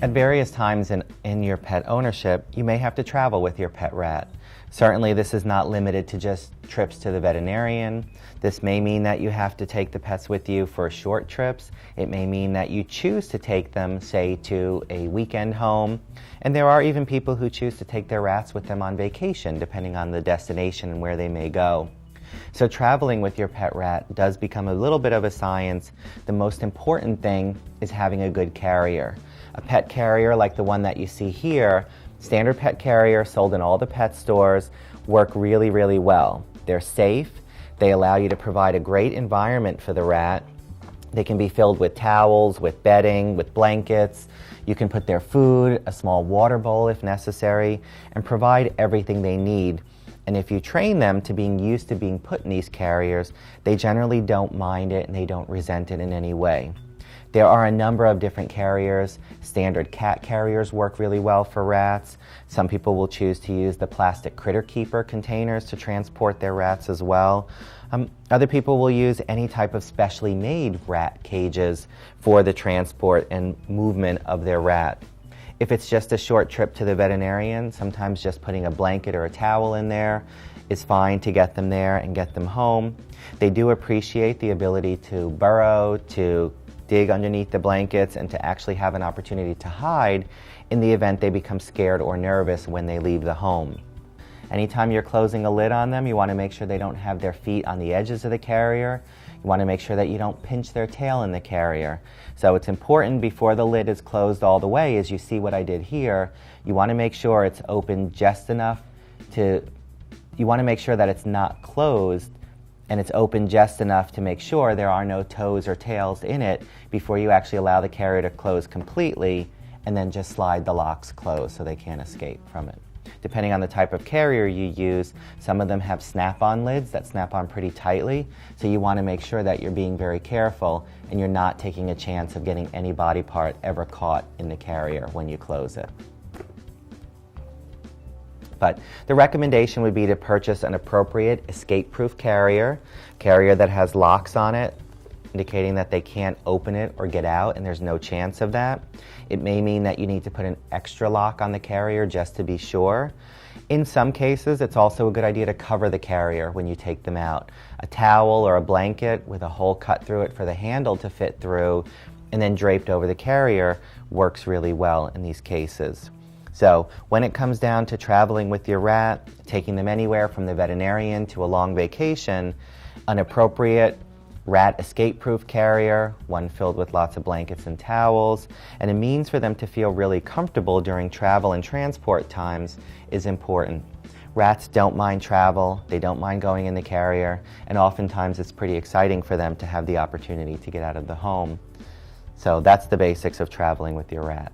At various times in your pet ownership, you may have to travel with your pet rat. Certainly this is not limited to just trips to the veterinarian. This may mean that you have to take the pets with you for short trips. It may mean that you choose to take them, say, to a weekend home. And there are even people who choose to take their rats with them on vacation, depending on the destination and where they may go. So traveling with your pet rat does become a little bit of a science. The most important thing is having a good carrier. A pet carrier like the one that you see here, standard pet carrier sold in all the pet stores, work really, really well. They're safe. They allow you to provide a great environment for the rat. They can be filled with towels, with bedding, with blankets. You can put their food, a small water bowl if necessary, and provide everything they need. And if you train them to being used to being put in these carriers, they generally don't mind it and they don't resent it in any way. There are a number of different carriers. Standard cat carriers work really well for rats. Some people will choose to use the plastic critter keeper containers to transport their rats as well. Other people will use any type of specially made rat cages for the transport and movement of their rat. If it's just a short trip to the veterinarian, sometimes just putting a blanket or a towel in there is fine to get them there and get them home. They do appreciate the ability to burrow, to dig underneath the blankets, and to actually have an opportunity to hide in the event they become scared or nervous when they leave the home. Anytime you're closing a lid on them, you want to make sure they don't have their feet on the edges of the carrier. You want to make sure that you don't pinch their tail in the carrier. So it's important before the lid is closed all the way, as you see what I did here, you want to make sure it's open just enough you want to make sure that it's not closed and it's open just enough to make sure there are no toes or tails in it before you actually allow the carrier to close completely, and then just slide the locks closed so they can't escape from it. Depending on the type of carrier you use, some of them have snap-on lids that snap on pretty tightly, so you want to make sure that you're being very careful and you're not taking a chance of getting any body part ever caught in the carrier when you close it. But the recommendation would be to purchase an appropriate escape-proof carrier that has locks on it, indicating that they can't open it or get out, and there's no chance of that. It may mean that you need to put an extra lock on the carrier just to be sure. In some cases, it's also a good idea to cover the carrier when you take them out. A towel or a blanket with a hole cut through it for the handle to fit through, and then draped over the carrier works really well in these cases. So when it comes down to traveling with your rat, taking them anywhere from the veterinarian to a long vacation, an appropriate rat escape-proof carrier, one filled with lots of blankets and towels, and a means for them to feel really comfortable during travel and transport times is important. Rats don't mind travel, they don't mind going in the carrier, and oftentimes it's pretty exciting for them to have the opportunity to get out of the home. So that's the basics of traveling with your rat.